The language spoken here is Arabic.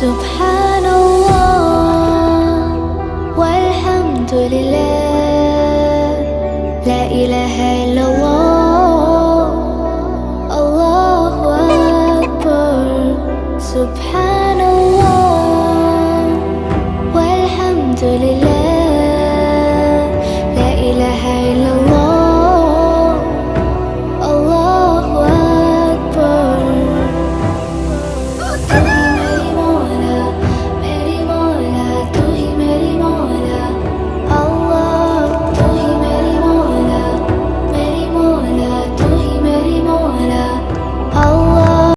سبحان الله والحمد لله، لا إله إلا الله، الله أكبر. سبحان الله والحمد لله، لا إله إلا الله.